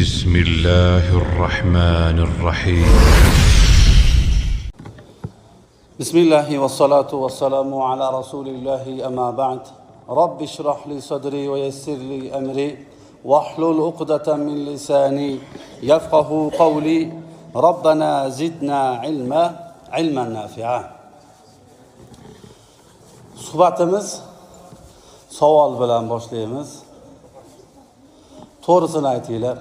بسم الله الرحمن الرحيم بسم الله والصلاة والسلام على رسول الله أما بعد رب اشرح لي صدري ويسر لي أمري واحلل عقدة من لساني يفقه قولي ربنا زدنا علما نافعا. Suhbatimiz savol bilan boshlaymiz. To'g'risini aytinglar.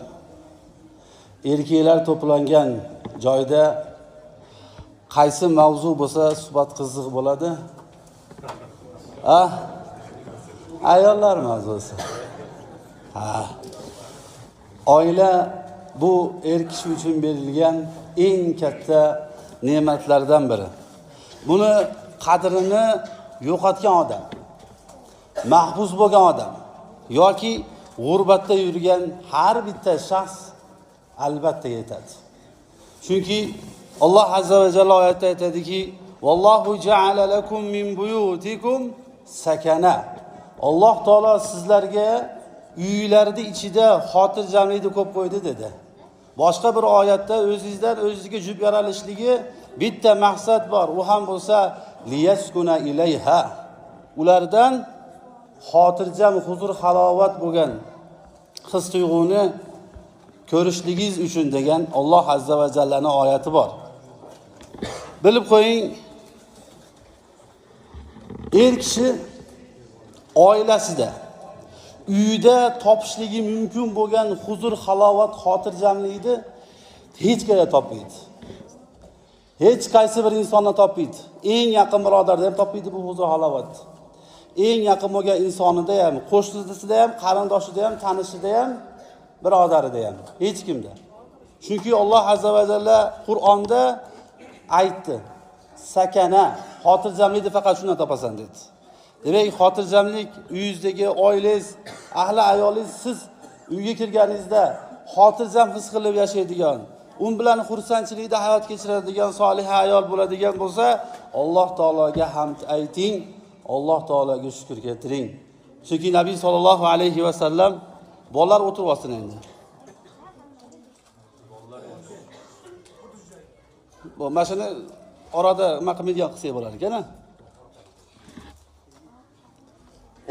Erkaklar to'plangan joyda qaysi mavzu bo'lsa suhbat qiziq bo'ladi? Ayollar mavzusi. Oila bu er kishi uchun berilgan eng katta ne'matlardan biri. Buni qadrini yo'qotgan odam, mahbus bo'lgan odam yoki g'urbatda yurgan har bitta shaxs albatta yetadi. Chunki Alloh azza va jalla oyatda aytadiki: "Vallohu ja'ala lakum min buyutikum sakana." Alloh taolo sizlarga uylarning ichida xotirjamlikni ko'p qo'ydi dedi. Boshqa bir oyatda o'zingizdan o'zingizga jup yaralishligi bitta maqsad bor. U ham bo'lsa liyaskuna ilayha. Ulardan xotirjam, huzur, halovat bo'lgan his tuyg'uni ko'rishligingiz uchun degan Alloh azza va jallaning oyati bor. Bilib qo'ying, er kishi oilasida, uyda topishligi mumkin bo'lgan huzur, halovat, xotirjamlikni hech qayerda topmaydi. Hech qaysi bir insondan topmaydi. Eng yaqin birodarda ham topmaydi bu huzur, halovat. Eng yaqin bo'lgan insonida ham, qo'shnisida ham, qarindoshida ham, tanishida ham, birodarida ham, hech kimda. Chunki Alloh azza va jalla Qur'onda aytdi: "Sakana, xotirjamlikni faqat shundan topasan" dedi. Demak, xotirjamlik uyingizdagi oilangiz, ahli ayolingiz siz uyga kirganingizda xotirjam his qilib yashaydigan, un bilan xursandchilikda hayot kechiradigan solih ayol bo'ladigan bo'lsa, Alloh taologa hamd ayting, Alloh taologa shukr keltiring. Chunki Nabiy sollallohu alayhi va sallam bolalar o'tirib olsin endi. Bu mashina orada nima qilmaydigan qilsak bo'lar ekan-a?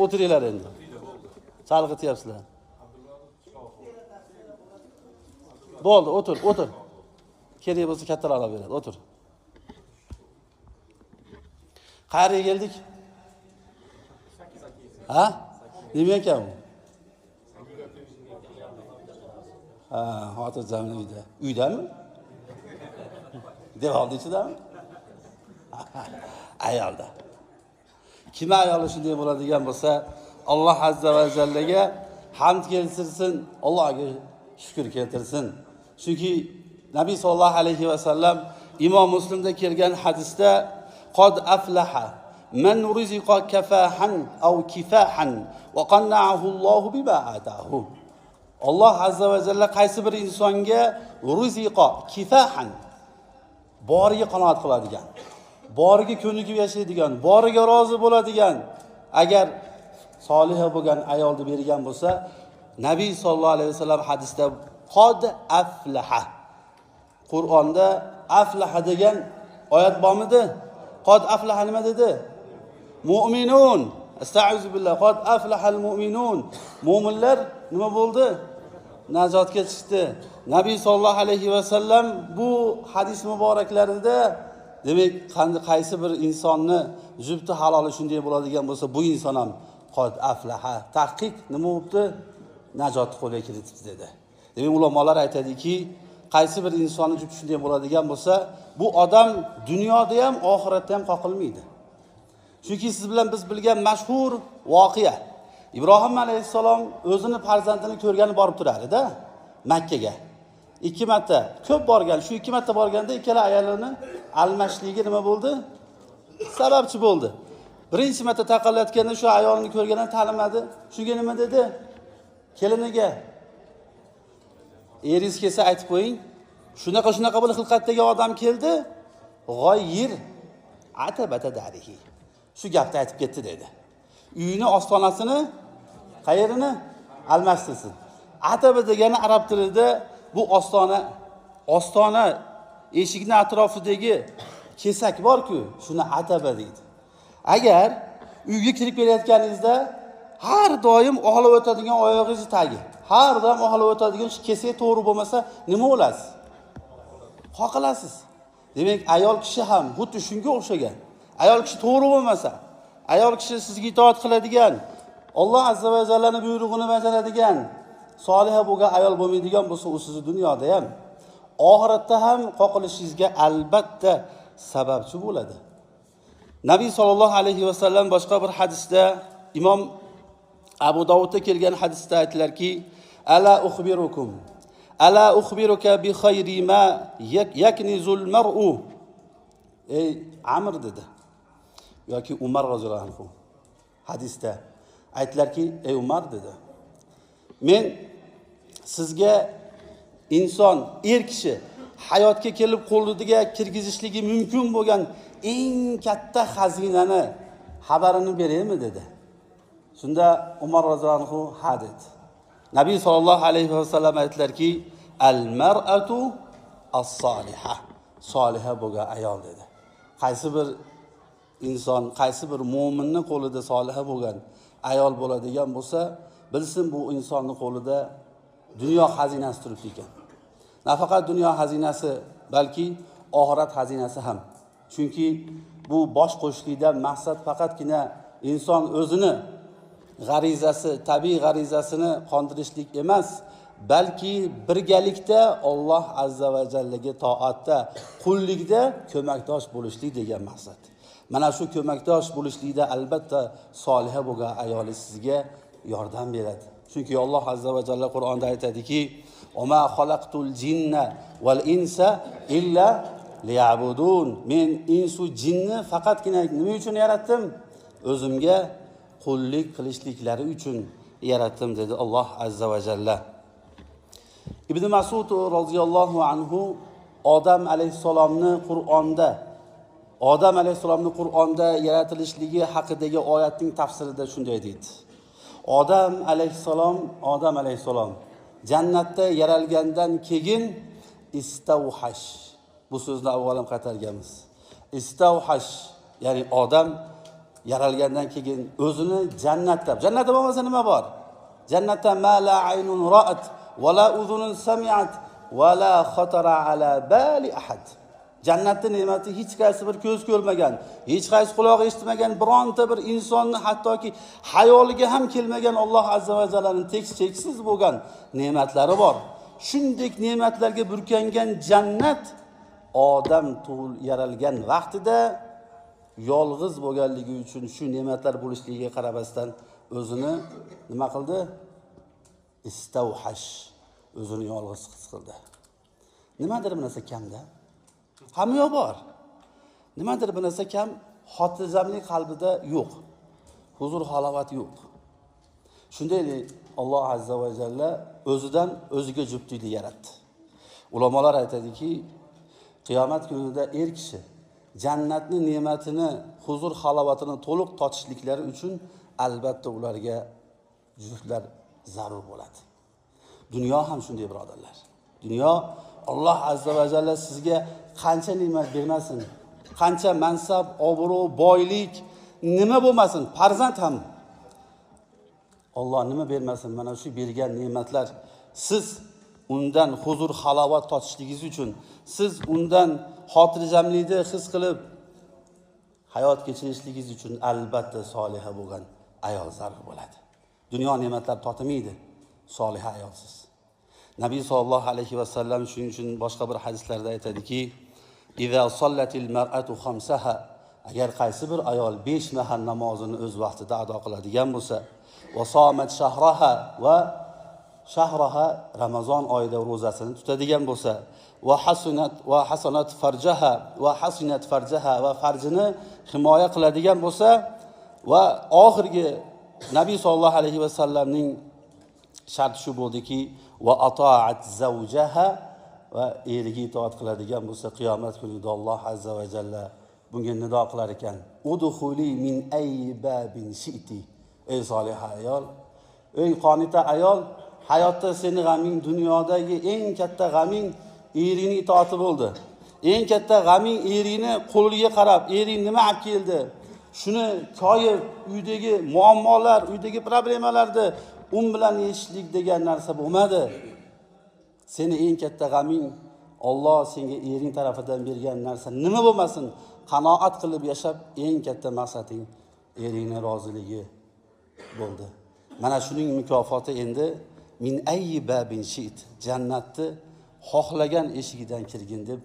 O'tiringlar endi. Chalg'ityapsizlar. Bo'ldi, o'tir. Kerak bo'lsa kattalar olib beradi, o'tir. Qayerga keldik? Nima ekan bu? Xotirjamlik uyda. Uydami? Devorning ichidami? Ayolda. Kim ayoli shunday bo'ladigan bo'lsa, Alloh azza va jallaga hamd keltirsin, Allohga shukr keltirsin. Chunki Nabiy sollallohu alayhi va sallam Imom Muslimda kelgan hadisda qad aflaha man ruziqa kafahan aw kifahan wa qanna'ahu Alloh bima ataahu. Alloh azza va jalla qaysi bir insonga ruziqa kifahan, boriga qanoat qiladigan, boriga ko'nikib yashaydigan, boriga rozi bo'ladigan, agar soliha bo'lgan ayolni bergan bo'lsa, Nabiy sollallohu alayhi vasallam hadisda qad aflaha. Qur'onda aflaha degan oyat bormidi? Qad aflaha nima dedi? Mu'minun. Astag'firu billah. Qad aflahal mu'minun. Mu'minlar nima bo'ldi? Najotga chiqdi. Nabiy sollallohu alayhi va sallam bu hadis muboraklarida demak, qaysi bir insonni jufti haloli shunday bo'ladigan bo'lsa, bu inson ham qad aflaha. Tahqiq nima bo'libdi? Najot qo'lga kiritibdi dedi. Demak, ulamolar aytadiki, qaysi bir insonni jufti shunday bo'ladigan bo'lsa, bu odam dunyoda ham, oxiratda ham qoqilmaydi. Chunki siz bilan biz bilgan mashhur voqea. Ibrohim alayhissalom o'zini farzandini ko'rgani borib turadi-da Makkaga. 2 marta ko'p borgan. Shu 2 marta borganda ikkala ayolini almashligiga nima bo'ldi? Sababchi bo'ldi. Birinchi marta taqallatganda shu ayolni ko'rganini tanimadi. Shunga nima dedi? Keliniga: "Eringiz kelsa aytib qo'ying, shunaqa bir xilqatdagi odam keldi, g'oyir atabata darihi." Shu gapni aytib ketdi dedi. Uyini, ostonasini, qayerini almashtirsin. Ataba degani arab tilida bu ostona eshikning atrofidagi kesak bor-ku, shuni ataba deydi. Agar uyga kirib kelayotganingizda har doim oqlab o'tadigan oyog'ingiz tagi, har doim oqlab o'tadigan shu kesak to'g'ri bo'lmasa, nima bo'lasiz? Qoqilasiz. Demak, ayol kishi ham xuddi shunga o'xshagan. Ayol kishi to'g'ri bo'lmasa, ayol kishi sizga itoat qiladigan, Alloh azza va jallaning buyrug'ini bajaradigan, soliha bo'lgan ayol bo'lmaydigan bo'lsa, u sizni dunyoda ham, oxiratda ham qoqilishingizga albatta sababchi bo'ladi. Nabiy sollallohu alayhi va sallam boshqa bir hadisda, Imom Abu Dovudda kelgan hadisda aytdilarki, ala ukhbiruka bi khayri ma yaknizul mar'u. Ey Amr dedi. Yoki Umar roziyallohu anhu hadisda aytdilarki, ey Umar dedi. Men sizga inson, kishi hayotga kelib qo'liga kirgizishligi mumkin bo'lgan eng katta xazinani xabarini beraymi dedi. Shunda Umar roziyallohu anhu ha dedi. Nabiy sollallohu alayhi va sallam aytdilarki, al-mar'atu as-soliha. Soliha bo'lgan ayol dedi. Qaysi bir inson, qaysi bir mu'minning qo'lida soliha bo'lgan ayol bo'ladigan bo'lsa, bilsin bu insonning qo'lida dunyo xazinasi turibdi ekan. Nafaqat dunyo xazinasi, balki oxirat xazinasi ham. Chunki bu bosh qo'shlikdan maqsad faqatgina inson o'zini g'arizasi, tabiiy g'arizasini qondirishlik emas, balki birgalikda Alloh azza va jallaga toatda, qullikda ko'makdosh bo'lishlik degan maqsad. Mana shu ko'makdosh bo'lishlikda albatta soliha bo'lgan ayolingiz sizga yordam beradi. Chunki Alloh azza va jalla Qur'onda aytadiki, "Oma xalaqtul jinna val insa illa liya'budun." Men insu jinni faqatgina nima uchun yaratdim? O'zimga qullik qilishliklari uchun yaratdim dedi Alloh azza va jalla. Ibn Mas'ud roziyallohu anhu Odam alayhisalomni Qur'onda yaratilishligi haqidagi oyatning tafsirida shunday deydi. Odam alayhisalom jannatda yaralgandan keyin istavhash. Bu so'zni avvalam qaytarganmiz. Istavhash, ya'ni odam yaralgandan keyin o'zini jannatda bo'lmasa nima bor? Jannatda ma la aynun ra'at va la uzunun sami'at va la khatara ala bali ahad. Jannatning ne'mati hech qaysi bir ko'z ko'rmagan, hech qaysi quloq eshitmagan bironta bir insonni hattoki hayoliga ham kelmagan Alloh azza va jallaning cheksiz bo'lgan ne'matlari bor. Shunday ne'matlarga burkangan jannat odam yaralgan vaqtida yolg'iz bo'lganligi uchun shu ne'matlar bo'lishligiga qaramasdan o'zini nima qildi? Istavhash, o'zini yolg'iz his qildi. Nimadir bir narsa kamda? Hamma bor. Nimadir bir narsa kam, xotirjamlik qalbida yo'q. Huzur halovat yo'q. Shunday Alloh azza va jalla o'zidan o'ziga juftlikni yaratdi. Ulamolar aytadiki, qiyomat kunida kishi jannatning ne'matini, huzur halovatini to'liq totishliklari uchun albatta ularga juftlar zarur bo'ladi. Dunyo ham shunday birodarlar. Dunyo Alloh azza va jalla sizga qancha ne'mat bermasin, qancha mansab, obro', boylik nima bo'lmasin, farzand ham Alloh nima bermasin, mana shu bergan ne'matlar siz undan huzur halovat totishligingiz uchun, siz undan xotirjamlikni his qilib hayot kechirishligingiz uchun albatta soliha bo'lgan ayol zarur bo'ladi. Dunyo ne'matlar totimaydi soliha ayolsiz. Nabiy sollallohu alayhi va sallam shuning uchun boshqa bir hadislarda aytadiki, "Iza sallatil mar'atu khamsaha", agar qaysi bir ayol 5 mahal namozini o'z vaqtida ado qiladigan bo'lsa, va somat shahraha Ramazon oyida ro'zasini tutadigan bo'lsa, va hasanat farjaha va farjini himoya qiladigan bo'lsa, va oxirgi Nabiy sollallohu alayhi va sallamning sharti shu bo'ldiki, va ata'at zawjaha, va eriga itoat qiladigan bo'lsa, qiyomat kunida Alloh azza va jalla bunga nido qilar ekan, udkhuli min aybabin shi'ti. Ey solih ayol, ey qonita ayol, hayotda seni g'aming, dunyodagi eng katta g'aming eringning itoati bo'ldi. Eng katta g'aming eringni qo'liga qarab, ering nima olib keldi? Shuni koyib, uydagi muammolar, uydagi problemalarni bilan yechishlik degan narsa bo'lmadi. Seni eng katta g'aming Alloh senga ering tarafidan bergan narsa nima bo'lmasin, qanoat qilib yashab, eng katta maqsading eringning roziligi bo'ldi. Mana shuning mukofoti endi min ayyi babin shit, jannatni xohlagan eshigidan kirgin deb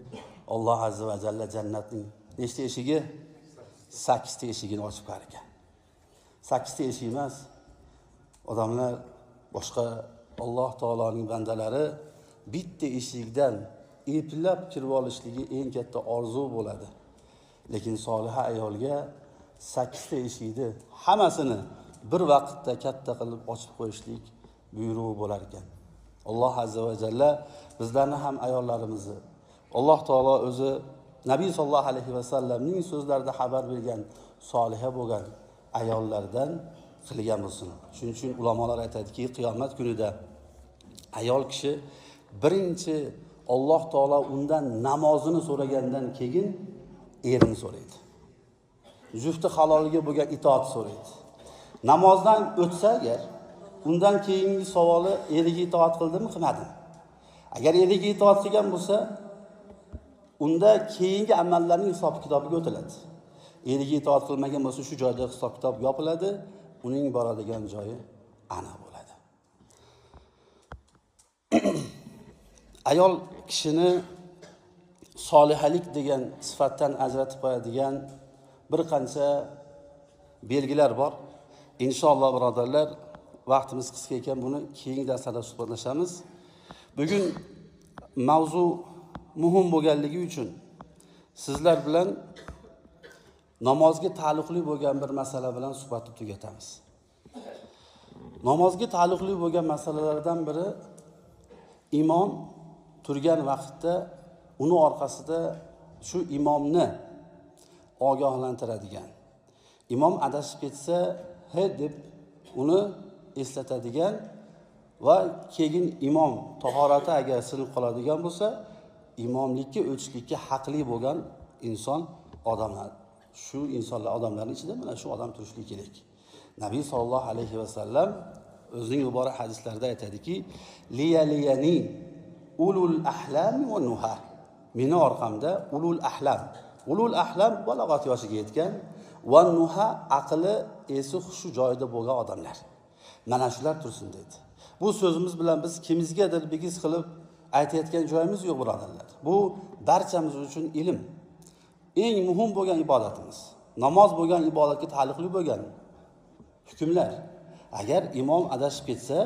Alloh azza va jalla jannatning nechta eshigi? 8 ta eshigini ochib qo'ygan. 8 ta eshik emas. Odamlar boshqa Alloh taoloning bandalari bitta eshikdan eplab kirib olishligi eng katta orzu bo'ladi. Lekin soliha ayolga 8 ta eshikni hammasini bir vaqtda katta qilib ochib qo'yishlik buyrug'i bo'lar ekan. Alloh azza va jalla bizlarni ham ayollarimizni Alloh taolo o'zi Nabiy sollallohu alayhi va sallamning so'zlarida xabar bergan soliha bo'lgan ayollardan qilgan bo'lsin. Shuning uchun ulamolar aytadiki, qiyomat kunida ayol kishi birinchi Alloh taolo undan namozini so'ragandan keyin erini so'raydi. Jufti haloliga bo'lgan itoat so'raydi. Namozdan o'tsa agar, undan keyingi savoli eriga itoat qildimi, qilmadimi? Agar eriga itoat qilgan bo'lsa, unda keyingi amallarning hisob-kitobiga o'tiladi. Eriga itoat qilmagan bo'lsa, shu joyda hisob-kitob yopiladi, uning boradigan joyi aniq bo'ladi. Ayol kishini solihalik degan sifatdan ajratib qo'yadigan bir qancha belgilar bor. Inshaalloh birodarlar, vaqtimiz qisqa ekan, buni keyingi darslarda suhbatlashamiz. Bugun mavzu muhim bo'lganligi uchun sizlar bilan namozga taalluqli bo'lgan bir masala bilan suhbatni tugatamiz. Namozga taalluqli bo'lgan masalalardan biri imom turgan vaqtda uni orqasida shu imomni ogohlantiradigan, imom adashib ketsa he deb uni eslatadigan va keyin imom tahorati agar sinib qoladigan bo'lsa, imomlikka o'tishlikka haqli bo'lgan inson odamlar. Shu insonlar odamlarning ichida mana shu odam turishlik kerak. Nabiy sollallohu alayhi va sallam o'zining muborak hadislarida aytadiki, liyaliyani ulul ahlam va nuha. Meni orqamda ulul ahlam balog'at yoshiga yetgan va nuha aqli esi hushi joyida bo'lgan odamlar. Mana shular tursin dedi. Bu so'zimiz bilan biz kimizgadir bigiz qilib aytayotgan joyimiz yo'q birodarlar. Bu barchamiz uchun ilm. Eng muhim bo'lgan ibodatimiz. Namoz bo'lgan ibodatga taalluqli bo'lgan hukmlar. Agar imom adashib ketsa,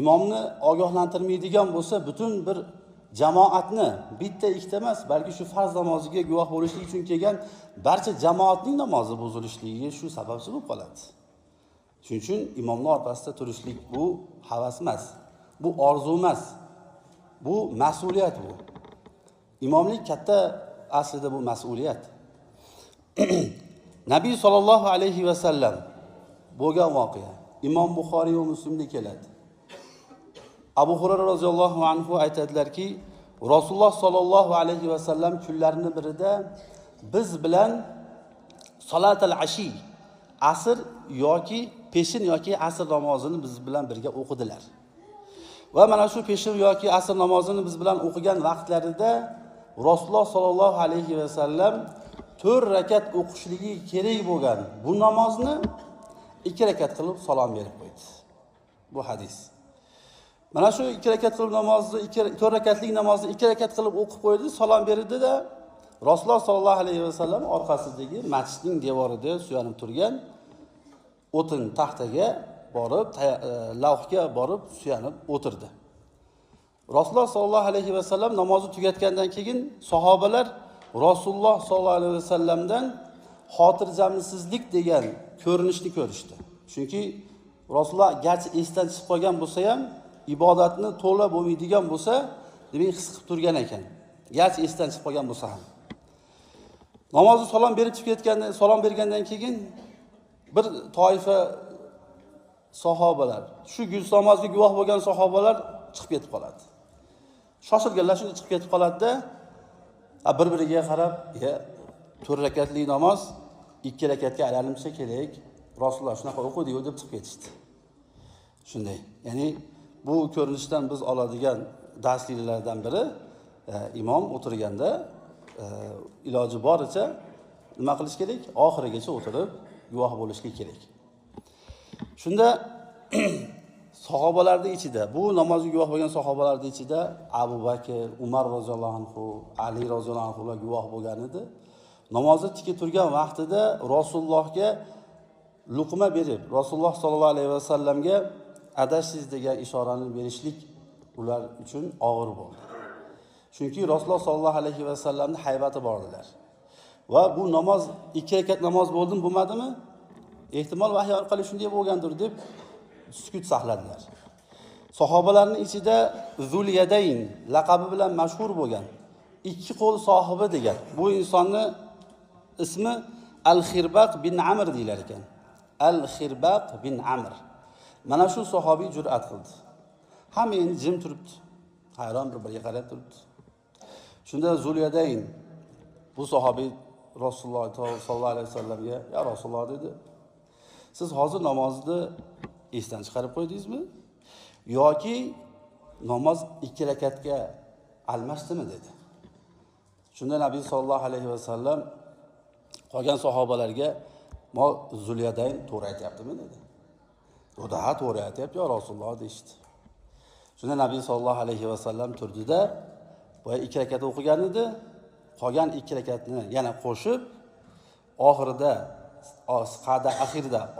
imomni ogohlantirmaydigan bo'lsa, butun bir jamoatni bitta ikkita emas, balki shu farz namoziga guvoh bo'lishlik uchun kelgan barcha jamoatning namozi buzilishligi shu sababchi bo'lib qoladi. Shuning uchun imomning orqasida turishlik bu havas emas, bu orzu emas. Bu mas'uliyat bu. Imomlik katta aslida bu mas'uliyat. Nabiy sollallohu alayhi va sallam bo'lgan voqea Imom Buxoriy va Muslimda keladi. Abu Hurayra roziyallohu anhu aytadilarki, Rasululloh sollallohu alayhi va sallam kunlarining birida biz bilan salatul ashi, asr yoki peshin yoki asr namozini biz bilan birga o'qidilar. Va mana shu peshin yoki asr namozini biz bilan o'qigan vaqtlarida Rasululloh sollallohu alayhi va sallam 4 rakat o'qishligi kerak bo'lgan bu namozni 2 rakat qilib salom berib qo'ydi. Bu hadis. Mana shu 2 rakat qilib namozni 4 rakatlik namozni 2 rakat qilib o'qib qo'ydi, salom berdi-da Rasululloh sollallohu alayhi va sallam orqasidagi masjidning devorida suyanib turgan o'tin taxtaga borib, lavhga borib suyanib o'tirdi. Rasululloh sollallohu alayhi va sallam namozni tugatgandan keyin sahobalar Rasululloh sollallohu alayhi va sallamdan xotirjamsizlik degan ko'rinishni ko'rishdi. Chunki Rasululloh garchi esdan chiqib qolgan bo'lsa ham, ibodatni to'la bo'lmaydigan bo'lsa, demak his qilib turgan ekan. Garchi esdan chiqib qolgan bo'lsa ham. Namozni salom berib chiqayotganda, salom bergandan keyin bir toifa sahobalar, shu gul namozga guvoh bo'lgan sahobalar chiqib ketib qoladi. Shoshilganlar shunday chiqib ketib qoladi-da, bir-biriga qarab, 4 rakatli namoz 2 rakatga aylansa kerak. Rasululloh shunaqa o'qidi-yu deb chiqib ketishdi. Shunday. Ya'ni bu ko'rinishdan biz oladigan darsliklardan biri imom o'tirganda iloji boricha nima qilish kerak? Oxirigacha o'tirib guvoh bo'lishga kerak. Shunda sahobalarning ichida, bu namozga guvoh bo'lgan sahobalarning ichida Abu Bakr, Umar roziyallohu anhu, Ali roziyallohu anhular guvoh bo'lgan edi. Namozda tikib turgan vaqtida Rasulullohga luqma berib, Rasululloh sollallohu alayhi vasallamga adashiz degan ishorani berishlik ular uchun og'ir bo'ldi. Chunki Rasululloh sollallohu alayhi vasallamning haybati bor edilar. Va bu namoz 2 rakat namoz bo'ldimi, bo'lmadimi? Ehtimol vahiy orqali shunday bo'lgandir deb sukut saqladilar. Sahobalarning ichida Zul Yadayn laqabi bilan mashhur bo'lgan, 2 qo'l sohibi degan bu insonni ismi Al-Xirbaq bin Amr deylar ekan. Al-Xirbaq bin Amr. Mana shu sahobiy jur'at qildi. Hamma endi jim turibdi. Hayron bir-biriga qarab turibdi. Shunda Zul Yadayn bu sahobiy Rasululloh sollallohu alayhi vasallamga, "Ya Rasululloh" dedi. "Siz hozir namozni esdan chiqarib qo'ydingizmi? Yoki namoz 2 rakatga almashdimi?" dedi. Shunda Nabiy sollallohu alayhi vasallam qolgan sahobalarga "Mo Zulyadayn to'g'ri aytayaptimi?" dedi. "To'g'ri aytayapti ya Rasululloh" deydi. Shunda Nabiy sollallohu alayhi vasallam turdida, boya 2 rakat o'qigan edi, qolgan 2 rakatni yana qo'shib, oxirida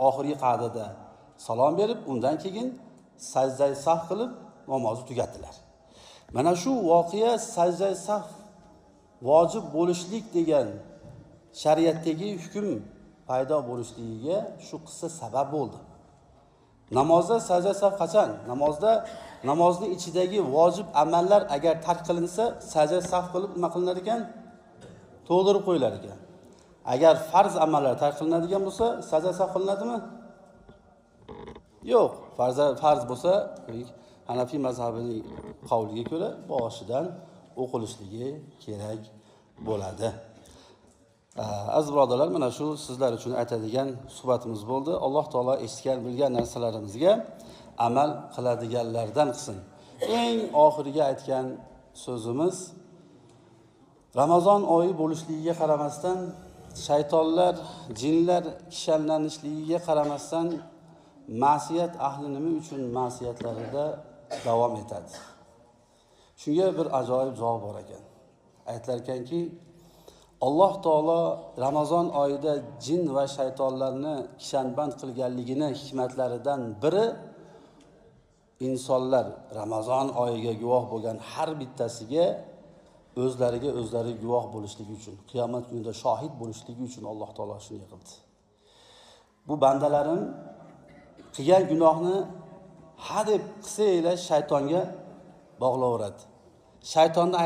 oxirgi qa'dada salom berib, undan keyin sajda sahv qilib namozni tugatdilar. Mana shu voqea sajda sahv vojib bo'lishlik degan shariatdagi hukm paydo bo'lishligiga shu qissa sabab bo'ldi. Namozda sajda sahv qachon? Namozning ichidagi vojib amallar agar tark qilinsa, sajda sahv qilib nima qilinar ekan? To'ldirib qo'yilar ekan. Agar farz amallar tark qilinadigan bo'lsa, sajda sahv qilinadimi? Yo'q. Farz bo'lsa, Hanafiy mazhabining qavliga ko'ra boshidan o'qilishligi kerak bo'ladi. Aziz birodarlar, mana shu sizlar uchun aytadigan suhbatimiz bo'ldi. Alloh taolo eshitgan, bilgan narsalarimizga amal qiladiganlardan qilsin. Eng oxiriga aytgan so'zimiz, Ramazon oyi bo'lishligiga qaramasdan, shaytonlar, jinlar kishanlanishligiga qaramasdan, ma'siyat ahli nima uchun ma'siyatlarida davom etadi. Shunga bir ajoyib javob bor ekan. Aytlar ekanki, Alloh taolo Ramazon oyida jin va shaytonlarni kishanband qilganligini hikmatlaridan biri insonlar Ramazon oyiga guvoh bo'lgan har bittasiga o'zlari guvoh bo'lishligi uchun, qiyomat kunida shohid bo'lishligi uchun Alloh taolo shunday qildi. Bu bandalarim qilgan gunohni deb qilsanglar shaytonga bog'laveradi. Shaytonni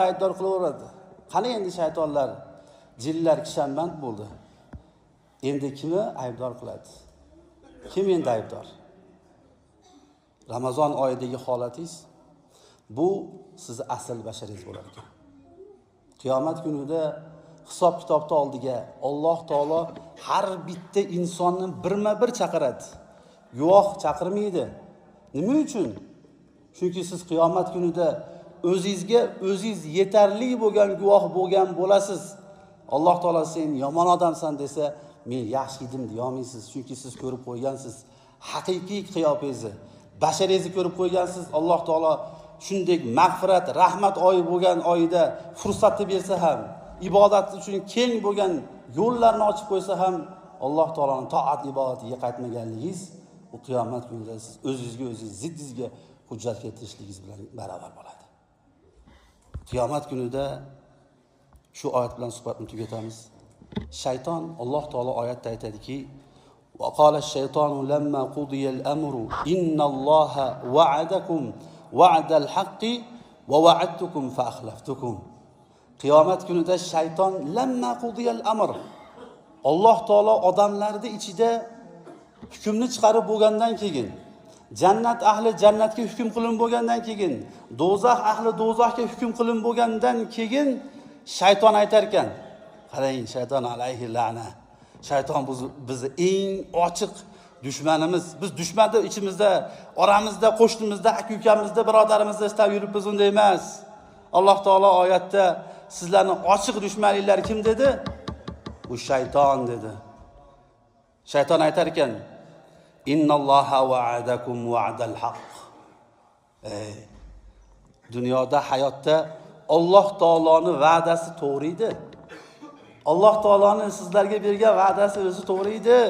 aybdor qilaveradi. Qani endi shaytonlar, jinlar kishanband bo'ldi. Endi kimni aybdor qiladi? Kim endi aybdor? Ramazon oyidagi holatingiz bu sizni asl basharingiz bo'lar ekan. Qiyomat kunida hisob kitobni oldiga Alloh taolo har bitta insonni birma-bir chaqiradi. Guvoh chaqirmaydi. Nima uchun? Chunki siz qiyomat kunida o'zingizga o'zingiz yetarli bo'lgan guvoh bo'lgan bo'lasiz. Alloh taolo sen yomon odamsan desa, men yaxshi edim deya olmaysiz. Chunki siz ko'rib qo'ygansiz haqiqiy qiyofangizni, basharingizni ko'rib qo'ygansiz. Alloh taolo shunday mag'firat, rahmat oyi bo'lgan oyida fursatni bersa ham, ibodat uchun keng bo'lgan yo'llarni ochib qo'ysa ham, Alloh taoloning toat ibodatiga qaytmaganligingiz u qiyomat kunida siz o'zingizga ziddingizga hujjat keltirishligingiz bilan barobar bo'ladi. Qiyomat kunida shu oyat bilan suhbatni tugatamiz. Shayton, Alloh taolo oyatda aytadiki, "Va qala ash-shaytonu lamma qudiya al-amru innalloha wa'adakum wa'dal haqqi va wa'adtukum fa akhlaftukum." Qiyomat kunida shayton lamma qudiya al-amr, Alloh taolo odamlarning ichida hukmni chiqarib bo'lgandan keyin, jannat ahli jannatga hukm qilinib bo'lgandan keyin, do'zax ahli do'zaxga hukm qilinib bo'lgandan keyin shayton aytar ekan, qarang, shayton alayhi la'na. Shayton bizni eng ochiq dushmanimiz. Biz dushmanni ichimizda, oramizda, qo'shnimizda, aka-ukamizda, birodarimizda istab yuribmiz, unday emas. Alloh taolo oyatda sizlarning ochiq dushmaninglar kim dedi? Bu shayton dedi. Shayton aytar ekan, innalloha va'adakum va'dal haqq. Dunyoda, hayotda Alloh taoloning va'dasi to'g'ri edi. Alloh taoloning sizlarga bergan va'dasi o'zi to'g'ri edi.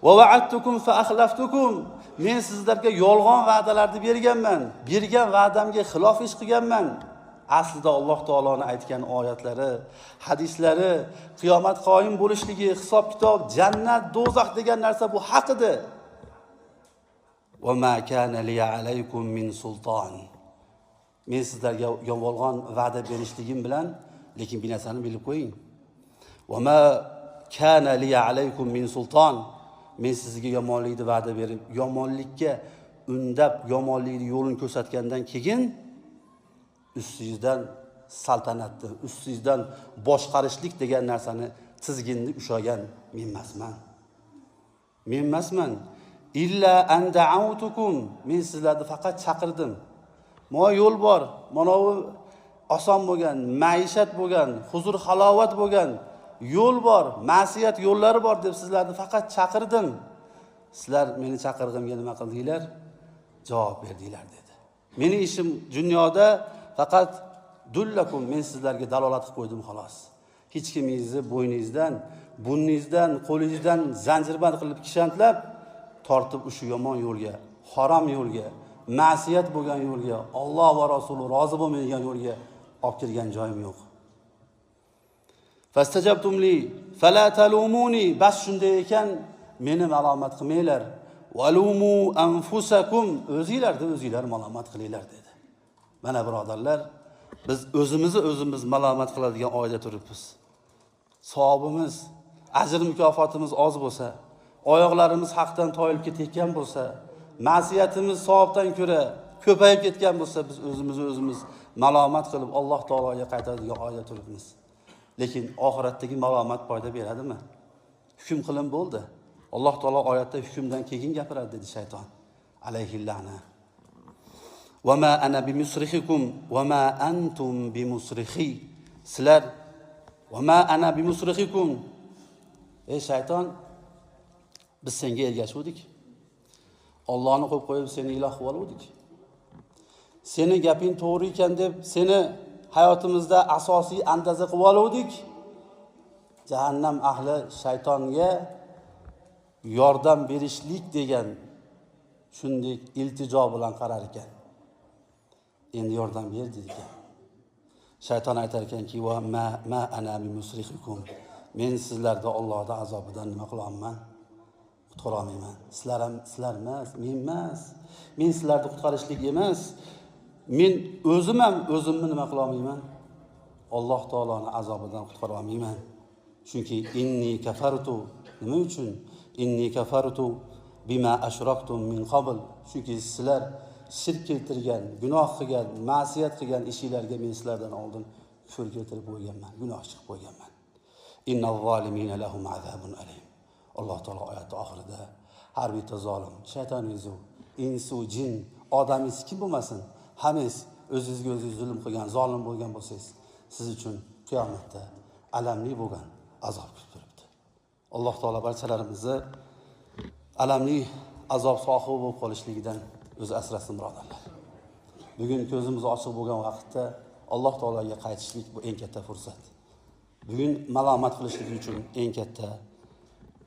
Va va'adtukum fa akhlaftukum. Men sizlarga yolg'on va'dalarni berganman. Bergan va'damga xilof ish qilganman. Aslida Alloh taoloning aytgan oyatlari, hadislari, qiyomat qoyim bo'lishligi, hisob-kitob, jannat, do'zax degan narsa bu haq edi. Va ma kana li alaykum min sulton. Men sizlarga yolg'on va'da berishligim bilan, lekin bir narsani bilib qo'ying. Va ma kana li alaykum min sulton. Men sizga yomonlikni va'da berib, yomonlikka undab, yomonlikning yo'lini ko'rsatgandan keyin ustingizdan saltanatni, ustingizdan boshqarishlik degan narsani tizginni ushlagan men emasman. Men emasman. Illa an da'awtukum. Men sizlarni faqat chaqirdim. Mana yo'l bor, mana bu oson bo'lgan, maishat bo'lgan, huzur halovat bo'lgan yo'l bor, ma'siyat yo'llari bor deb sizlarni faqat chaqirdim. Sizlar meni chaqirg'imga nima qildinglar? Javob berdinglar dedi. Mening ishim dunyoda faqat dullakum, men sizlarga dalolat qilib qo'ydim xolos. Hech kimingizni bo'yningizdan, burningizdan, qo'lingizdan zanjirband qilib kishantlab tortib o'sha yomon yo'lga, harom yo'lga, ma'siyat bo'lgan yo'lga, Alloh va Rasuli rozi bo'lmaydigan yo'lga olib kirgan joyim yo'q. Fastajabtumli fala talumuni. Bas shunday ekan meni malomat qilmanglar. Walumu anfusakum. O'zinglar malomat qilinglar dedi. Mana birodarlar, biz o'zimiz malomat qiladigan oyda turibmiz. Savobimiz, ajr mukofotimiz oz bo'lsa, oyoqlarimiz haqdan toyilib ketgan bo'lsa, ma'siyatimiz savobdan ko'ra ko'payib ketgan bo'lsa, biz o'zimiz malomat qilib Alloh taologa qaytadigan oyda turibmiz. Lekin oxiratdagi malomat foyda beradimi? Hukm qilin bo'ldi. Alloh taolo oyatda hukmdan keyin gapiradi dedi shayton. Alayhi la'na. Va ma ana bimusrihikum va ma antum bimusrihi. Sizlar va ma ana bimusrihikum. Ey shayton, biz senga ergashuvdik. Allohni qo'yib qo'yib seni iloh qilib oldik. Seni gaping to'g'ri ekan deb seni hayotimizda asosiy andaza qilib oldik. Jahannam ahli shaytonga yordam berishlik degan shunday iltijo bilan qarar ekan. Endi yordam ber dedi ekan. Shayton aytar ekanki, va ma ana bimusrihikum. Men sizlarga Allohning azobidan nima qilaman? Qutqara olmayman. Sizlar emas, men emas. Men sizlarni qutqarishlik emas. Men o'zimni nima qila olmayman? Alloh taoloning azobidan qutqara olmayman. Chunki inni kafartu. Nima uchun? Inni kafartu bima ashraktum min qabl. Chunki sizlar shirk keltirgan, gunoh qilgan, ma'siyat qilgan ishlarga men sizlardan oldin kufr keltirib qo'yganman, gunoh chiqib qo'yganman. Innal zolimina lahum azabun alim. Alloh taolo oyat oxirida har bitta zolim, shaytoningiz, insu, jin, odamingiz kim bo'lmasin, hammangiz o'zingizga o'zingiz zulm qilgan, zolim bo'lgan bo'lsangiz, siz uchun qiyomatda alamli bo'lgan azob kutib turibdi. Alloh taolo barchalarimizni alamli azob sohibi bo'lib qolishligidan o'zi asrasin birodarlar. Bugun ko'zimiz ochiq bo'lgan vaqtda Alloh taologa qaytishlik bu eng katta fursat. Bugun malomat qilishlik uchun eng katta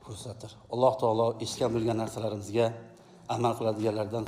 fursatdir. Alloh taolo eshitgan bilgan narsalarimizga amal qiladiganlardan